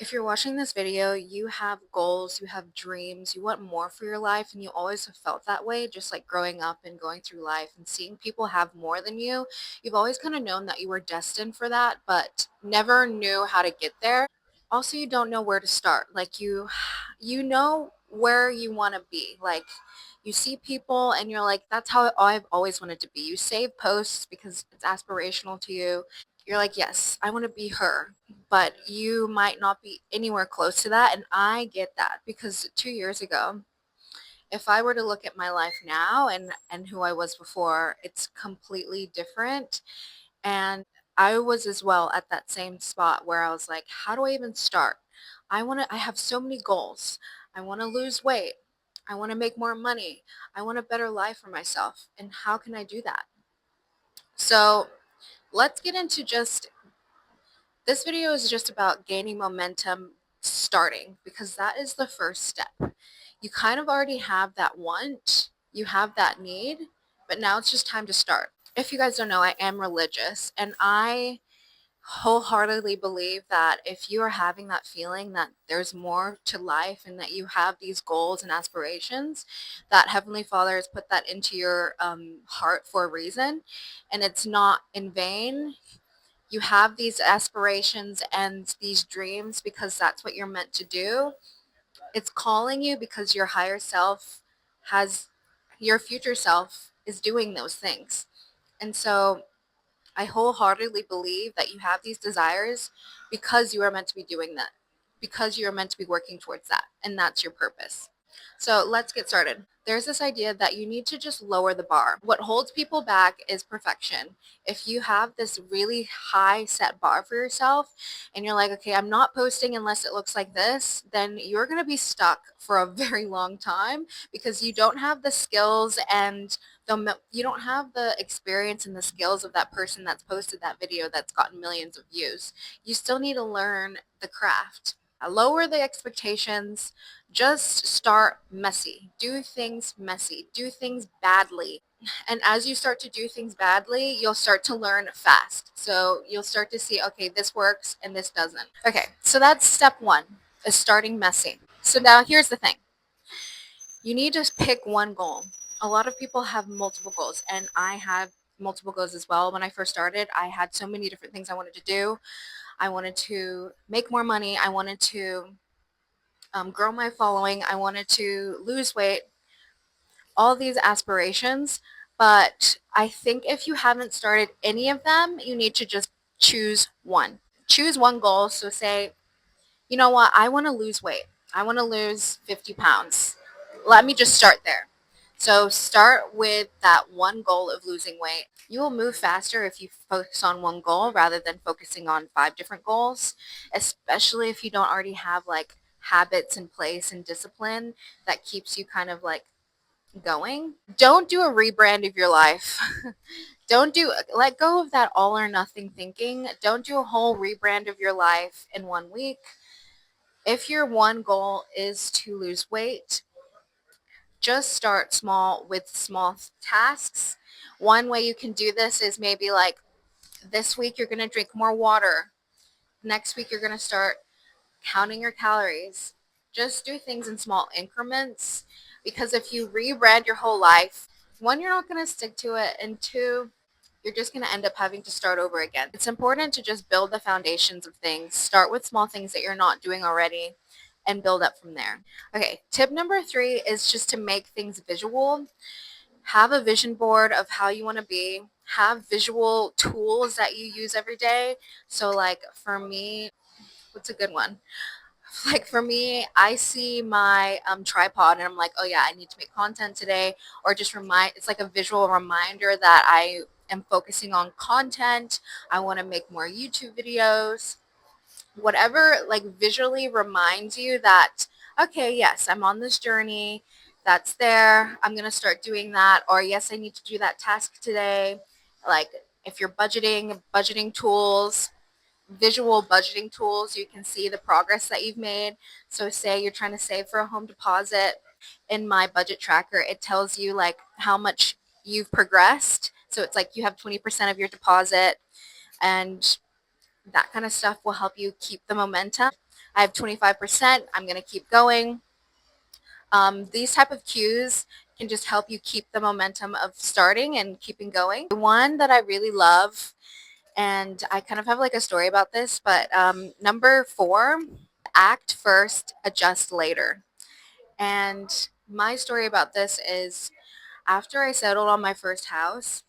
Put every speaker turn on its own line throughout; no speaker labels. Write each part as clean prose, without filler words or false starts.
If you're watching this video, you have goals, you have dreams, you want more for your life, and you always have felt that way, just like growing up and going through life and seeing people have more than you. You've always kind of known that you were destined for that, but never knew how to get there. Also, you don't know where to start. Like you know where you want to be. Like you see people and you're like, that's how I've always wanted to be. You save posts because it's aspirational to you. You're like, yes, I want to be her, but you might not be anywhere close to that. And I get that because 2 years ago, if I were to look at my life now and who I was before, it's completely different. And I was as well at that same spot where I was like, how do I even start? I have so many goals. I want to lose weight. I want to make more money. I want a better life for myself. And how can I do that? So let's get into just this video is just about gaining momentum starting because that is the first step. You kind of already have that want, you have that need, but now it's just time to start. If you guys don't know, I am religious and I wholeheartedly believe that if you are having that feeling that there's more to life and that you have these goals and aspirations, that Heavenly Father has put that into your heart for a reason and it's not in vain. You have these aspirations and these dreams because that's what you're meant to do. It's calling you because your higher self has, your future self is doing those things. And so I wholeheartedly believe that you have these desires because you are meant to be doing that, because you are meant to be working towards that, and that's your purpose. So let's get started. There's this idea that you need to just lower the bar. What holds people back is perfection. If you have this really high set bar for yourself and you're like, okay, I'm not posting unless it looks like this, then you're going to be stuck for a very long time because you don't have the skills and you don't have the experience and the skills of that person that's posted that video that's gotten millions of views. You still need to learn the craft. Lower the expectations. Just start messy. Do things messy. Do things badly. And as you start to do things badly, you'll start to learn fast. So you'll start to see, okay, this works and this doesn't. Okay, so that's step one, is starting messy. So now here's the thing. You need to pick one goal. A lot of people have multiple goals, and I had multiple goals as well. When I first started, I had so many different things I wanted to do. I wanted to make more money. I wanted to grow my following. I wanted to lose weight, all these aspirations. But I think if you haven't started any of them, you need to just choose one. Choose one goal. So say, you know what, I want to lose weight. I want to lose 50 pounds. Let me just start there. So start with that one goal of losing weight. You will move faster if you focus on one goal rather than focusing on 5 different goals, especially if you don't already have like habits in place and discipline that keeps you kind of like going. Don't do a rebrand of your life. Don't do let go of that all or nothing thinking. Don't do a whole rebrand of your life in 1 week. If your one goal is to lose weight, just start small with small tasks. One way you can do this is maybe like this week you're going to drink more water. Next week you're going to start counting your calories. Just do things in small increments because if you rebrand your whole life, one, you're not going to stick to it, and two, you're just going to end up having to start over again. It's important to just build the foundations of things. Start with small things that you're not doing already and build up from there. Okay, tip number 3 is just to make things visual. Have a vision board of how you want to be. Have visual tools that you use every day. So like for me, what's a good one? Like for me, I see my tripod and I'm like, oh yeah, I need to make content today, or just it's like a visual reminder that I am focusing on content. I want to make more YouTube videos. Whatever like visually reminds you that, okay, yes, I'm on this journey. That's there. I'm going to start doing that. Or yes, I need to do that task today. Like if you're budgeting tools, visual budgeting tools, you can see the progress that you've made. So say you're trying to save for a home deposit. In my budget tracker, it tells you like how much you've progressed. So it's like you have 20% of your deposit, and that kind of stuff will help you keep the momentum. I have 25%. I'm going to keep going. These type of cues can just help you keep the momentum of starting and keeping going. One that I really love, and I kind of have like a story about this, but number 4, act first, adjust later. And my story about this is after I settled on my first house,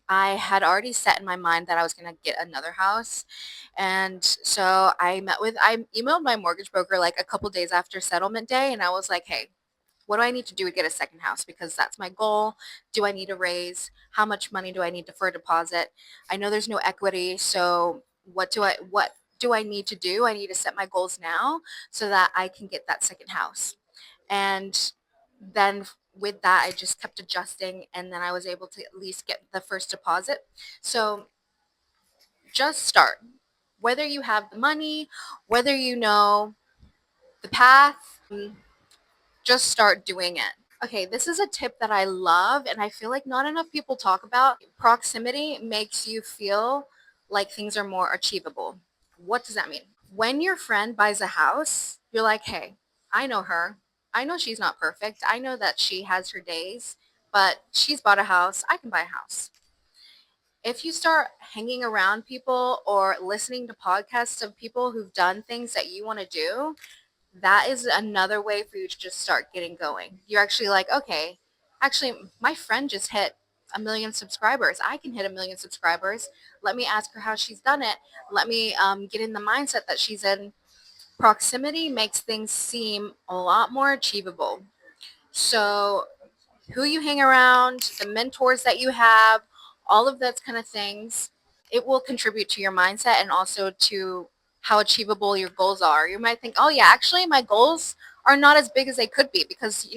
I had already set in my mind that I was going to get another house. And so I emailed my mortgage broker like a couple days after settlement day, and I was like, hey, what do I need to do to get a second house? Because that's my goal. Do I need a raise? How much money do I need for a deposit? I know there's no equity, so what do I need to do? I need to set my goals now so that I can get that second house. And then with that, I just kept adjusting, and then I was able to at least get the first deposit. So just start. Whether you have the money, whether you know the path, just start doing it. Okay, this is a tip that I love and I feel like not enough people talk about. Proximity makes you feel like things are more achievable. What does that mean? When your friend buys a house, you're like, hey, I know her. I know she's not perfect. I know that she has her days, but she's bought a house. I can buy a house. If you start hanging around people or listening to podcasts of people who've done things that you want to do, that is another way for you to just start getting going. You're actually like, okay, actually, my friend just hit 1 million subscribers. I can hit 1 million subscribers. Let me ask her how she's done it. Let me get in the mindset that she's in. Proximity makes things seem a lot more achievable. So who you hang around, the mentors that you have, all of that kind of things, it will contribute to your mindset and also to how achievable your goals are. You might think, oh yeah, actually my goals are not as big as they could be because,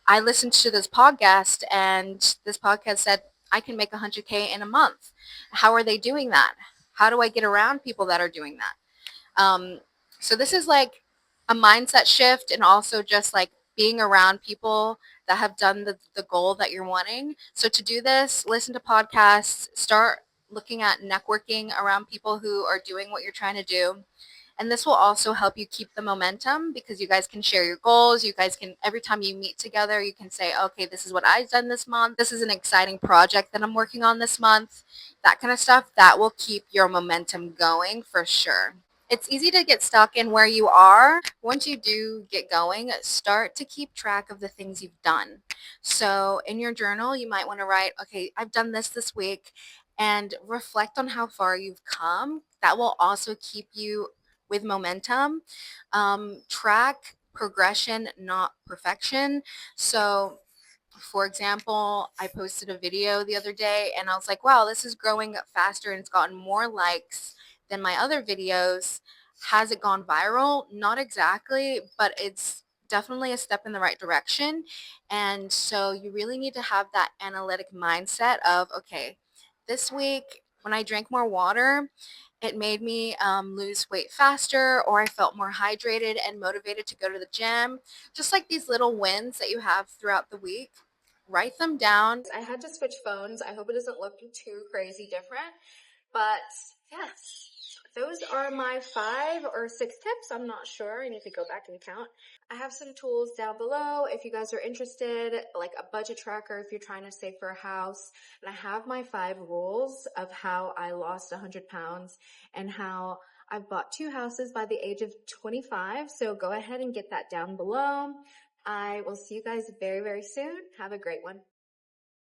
I listened to this podcast and this podcast said I can make 100K in a month. How are they doing that? How do I get around people that are doing that? Um, so this is like a mindset shift and also just like being around people that have done the goal that you're wanting. So to do this, listen to podcasts, start looking at networking around people who are doing what you're trying to do. And this will also help you keep the momentum because you guys can share your goals. You guys can, every time you meet together, you can say, okay, this is what I've done this month. This is an exciting project that I'm working on this month. That kind of stuff, that will keep your momentum going for sure. It's easy to get stuck in where you are. Once you do get going, start to keep track of the things you've done. So in your journal, you might want to write, okay, I've done this week, and reflect on how far you've come. That will also keep you with momentum. Track progression, not perfection. So for example, I posted a video the other day and I was like, wow, this is growing faster and it's gotten more likes than my other videos. Has it gone viral? Not exactly, but it's definitely a step in the right direction. And so you really need to have that analytic mindset of, okay, this week when I drank more water, it made me lose weight faster, or I felt more hydrated and motivated to go to the gym. Just like these little wins that you have throughout the week, write them down. I had to switch phones. I hope it doesn't look too crazy different. But yes, those are my 5 or 6 tips. I'm not sure. I need to go back and count. I have some tools down below if you guys are interested, like a budget tracker if you're trying to save for a house. And I have my 5 rules of how I lost 100 pounds and how I've bought 2 houses by the age of 25. So go ahead and get that down below. I will see you guys very, very soon. Have a great one.